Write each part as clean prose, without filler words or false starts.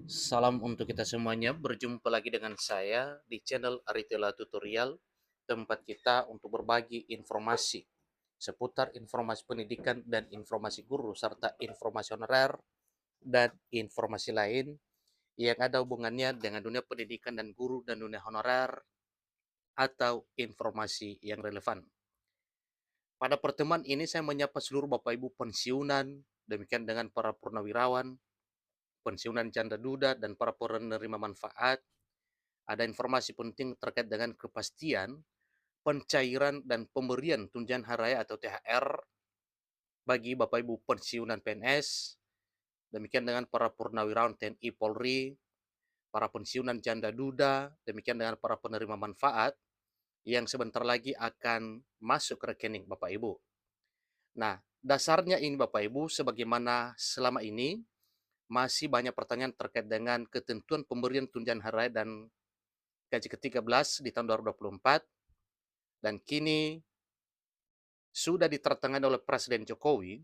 Salam untuk kita semuanya, berjumpa lagi dengan saya di channel Aritela Tutorial, tempat kita untuk berbagi informasi seputar informasi pendidikan dan informasi guru, serta informasi honorer dan informasi lain yang ada hubungannya dengan dunia pendidikan dan guru dan dunia honorer atau informasi yang relevan. Pada pertemuan ini saya menyapa seluruh Bapak Ibu pensiunan, demikian dengan para purnawirawan, pensiunan janda duda, dan para penerima manfaat. Ada informasi penting terkait dengan kepastian pencairan dan pemberian tunjangan hari raya atau THR bagi Bapak Ibu pensiunan PNS, demikian dengan para purnawirawan TNI Polri, para pensiunan janda duda, demikian dengan para penerima manfaat yang sebentar lagi akan masuk ke rekening Bapak Ibu. Nah, dasarnya ini Bapak Ibu, sebagaimana selama ini masih banyak pertanyaan terkait dengan ketentuan pemberian tunjangan hari raya dan gaji ke-13 di tahun 2024, dan kini sudah ditertangani oleh Presiden Jokowi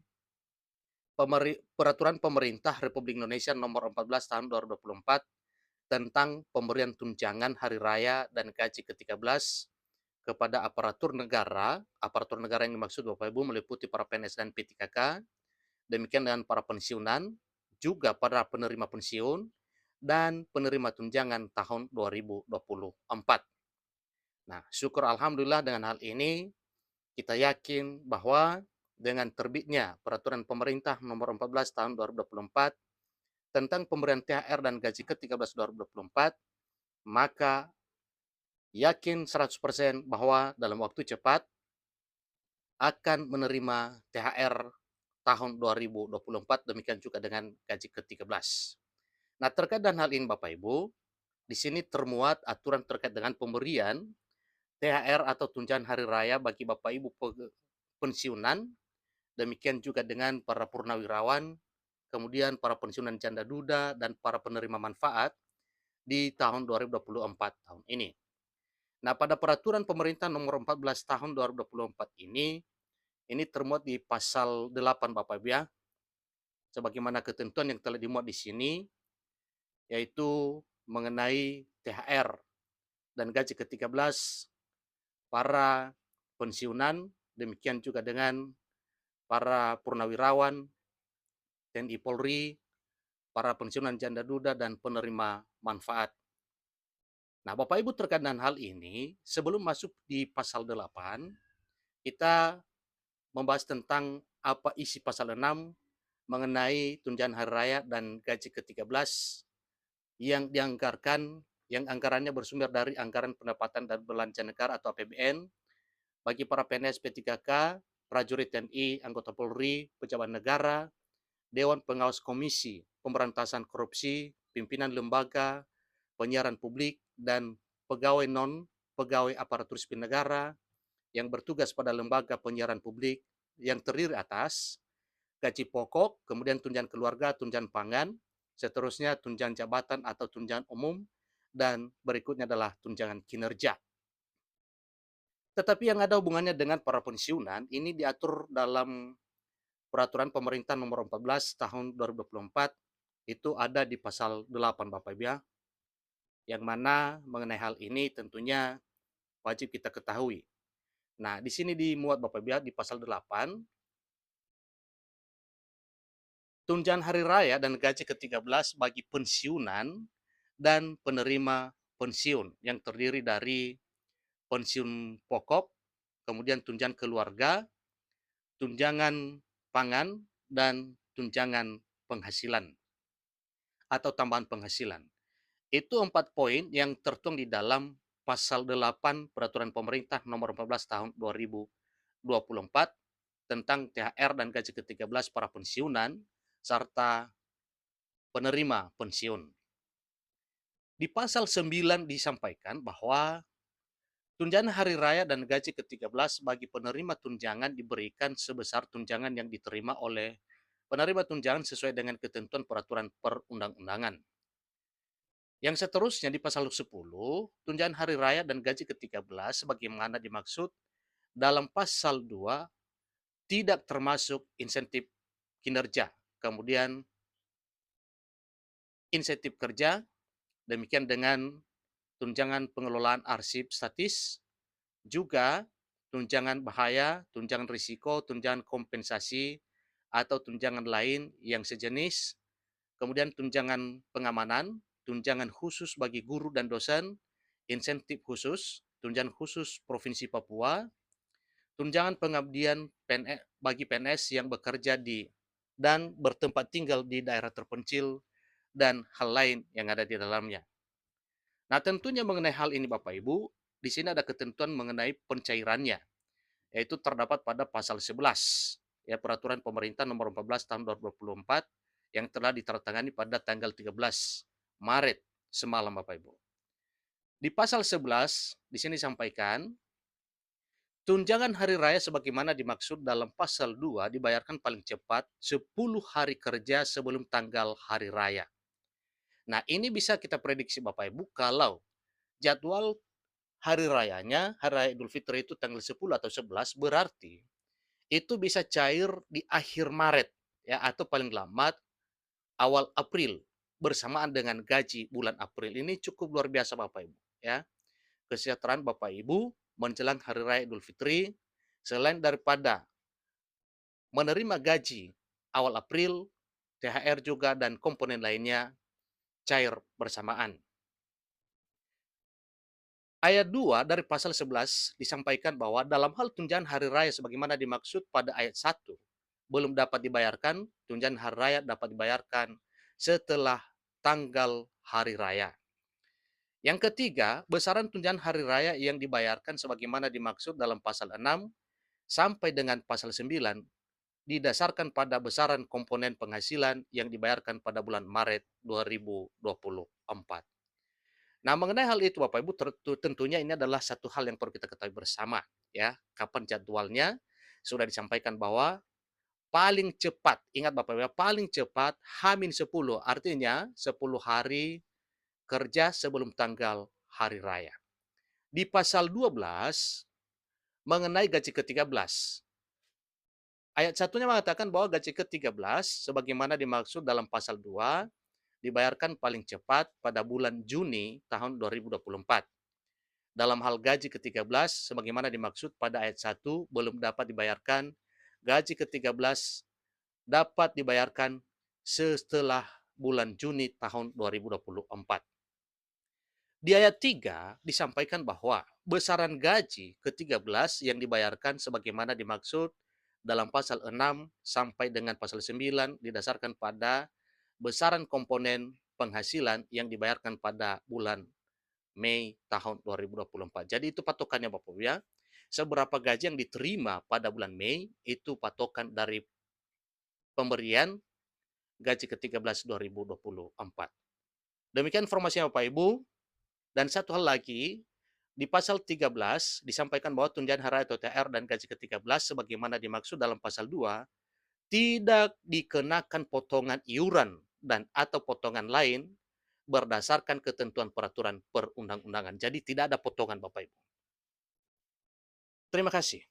peraturan pemerintah Republik Indonesia nomor 14 tahun 2024 tentang pemberian tunjangan hari raya dan gaji ke-13 kepada aparatur negara yang dimaksud Bapak Ibu meliputi para PNS dan P3K, demikian dengan para pensiunan, juga para penerima pensiun, dan penerima tunjangan tahun 2024. Nah, syukur Alhamdulillah dengan hal ini, kita yakin bahwa dengan terbitnya peraturan pemerintah nomor 14 tahun 2024 tentang pemberian THR dan gaji ke-13 2024, maka yakin 100% bahwa dalam waktu cepat akan menerima THR tahun 2024, demikian juga dengan gaji ke-13. Nah, terkait dengan hal ini Bapak Ibu, di sini termuat aturan terkait dengan pemberian THR atau tunjangan hari raya bagi Bapak Ibu pensiunan, demikian juga dengan para purnawirawan, kemudian para pensiunan janda duda, dan para penerima manfaat di tahun 2024 tahun ini. Nah, pada peraturan pemerintah nomor 14 tahun 2024 ini termuat di pasal 8 Bapak Ibu ya, sebagaimana ketentuan yang telah dimuat di sini, yaitu mengenai THR dan gaji ke-13 para pensiunan, demikian juga dengan para purnawirawan, TNI Polri, para pensiunan janda duda, dan penerima manfaat. Nah, Bapak Ibu, terkait dengan hal ini, sebelum masuk di pasal 8, kita membahas tentang apa isi pasal 6 mengenai tunjangan hari raya dan gaji ke-13 yang dianggarkan, yang anggarannya bersumber dari anggaran pendapatan dan belanja negara atau APBN bagi para PNS P3K, prajurit TNI, anggota Polri, pejabat negara, Dewan Pengawas Komisi Pemberantasan Korupsi, pimpinan lembaga, penyiaran publik, dan pegawai non-pegawai aparatur sipil negara yang bertugas pada lembaga penyiaran publik yang terdiri atas gaji pokok, kemudian tunjangan keluarga, tunjangan pangan, seterusnya tunjangan jabatan atau tunjangan umum, dan berikutnya adalah tunjangan kinerja. Tetapi yang ada hubungannya dengan para pensiunan, ini diatur dalam peraturan pemerintah nomor 14 tahun 2024, itu ada di pasal 8 Bapak Ibu ya, yang mana mengenai hal ini tentunya wajib kita ketahui. Nah, di sini dimuat Bapak Ibu ya, di pasal 8, tunjangan hari raya dan gaji ke-13 bagi pensiunan dan penerima pensiun yang terdiri dari pensiun pokok, kemudian tunjangan keluarga, tunjangan pangan, dan tunjangan penghasilan atau tambahan penghasilan. Itu 4 poin yang tertuang di dalam pasal 8 peraturan pemerintah nomor 14 tahun 2024 tentang THR dan gaji ke-13 para pensiunan serta penerima pensiun. Di pasal 9 disampaikan bahwa tunjangan hari raya dan gaji ke-13 bagi penerima tunjangan diberikan sebesar tunjangan yang diterima oleh penerima tunjangan sesuai dengan ketentuan peraturan perundang-undangan. Yang seterusnya di pasal 10, tunjangan hari raya dan gaji ke-13 sebagaimana dimaksud dalam pasal 2 tidak termasuk insentif kinerja. Kemudian insentif kerja, demikian dengan tunjangan pengelolaan arsip statis, juga tunjangan bahaya, tunjangan risiko, tunjangan kompensasi, atau tunjangan lain yang sejenis, kemudian tunjangan pengamanan, tunjangan khusus bagi guru dan dosen, insentif khusus, tunjangan khusus Provinsi Papua, tunjangan pengabdian bagi PNS yang bekerja di dan bertempat tinggal di daerah terpencil, dan hal lain yang ada di dalamnya. Nah, tentunya mengenai hal ini Bapak Ibu, di sini ada ketentuan mengenai pencairannya, yaitu terdapat pada pasal 11 ya Peraturan Pemerintah Nomor 14 Tahun 2024 yang telah ditandatangani pada tanggal 13 Maret semalam Bapak Ibu. Di pasal 11 di sini disampaikan tunjangan hari raya sebagaimana dimaksud dalam pasal 2 dibayarkan paling cepat 10 hari kerja sebelum tanggal hari raya. Nah, ini bisa kita prediksi Bapak Ibu kalau jadwal hari rayanya, hari raya Idul Fitri itu tanggal 10 atau 11, berarti itu bisa cair di akhir Maret ya atau paling lambat awal April bersamaan dengan gaji bulan April. Ini cukup luar biasa Bapak Ibu ya. Kesejahteraan Bapak Ibu menjelang hari raya Idul Fitri selain daripada menerima gaji awal April, THR juga dan komponen lainnya cair bersamaan. Ayat 2 dari pasal 11 disampaikan bahwa dalam hal tunjangan hari raya sebagaimana dimaksud pada ayat 1 belum dapat dibayarkan, tunjangan hari raya dapat dibayarkan setelah tanggal hari raya. Yang ketiga, besaran tunjangan hari raya yang dibayarkan sebagaimana dimaksud dalam pasal 6 sampai dengan pasal 9 didasarkan pada besaran komponen penghasilan yang dibayarkan pada bulan Maret 2024. Nah, mengenai hal itu Bapak Ibu tentunya ini adalah satu hal yang perlu kita ketahui bersama ya. Kapan jadwalnya sudah disampaikan bahwa paling cepat, ingat Bapak Ibu, paling cepat H-10 artinya 10 hari kerja sebelum tanggal hari raya. Di pasal 12 mengenai gaji ke-13. Ayat satunya mengatakan bahwa gaji ke-13 sebagaimana dimaksud dalam pasal 2 dibayarkan paling cepat pada bulan Juni tahun 2024. Dalam hal gaji ke-13 sebagaimana dimaksud pada ayat 1 belum dapat dibayarkan, gaji ke-13 dapat dibayarkan setelah bulan Juni tahun 2024. Di ayat 3 disampaikan bahwa besaran gaji ke-13 yang dibayarkan sebagaimana dimaksud dalam pasal 6 sampai dengan pasal 9 didasarkan pada besaran komponen penghasilan yang dibayarkan pada bulan Mei tahun 2024. Jadi itu patokannya Bapak Ibu ya. Seberapa gaji yang diterima pada bulan Mei itu patokan dari pemberian gaji ke-13 2024. Demikian informasinya Bapak Ibu. Dan satu hal lagi, di pasal 13 disampaikan bahwa tunjangan hari raya atau THR dan gaji ke-13 sebagaimana dimaksud dalam pasal 2 tidak dikenakan potongan iuran dan atau potongan lain berdasarkan ketentuan peraturan perundang-undangan. Jadi tidak ada potongan Bapak Ibu. Terima kasih.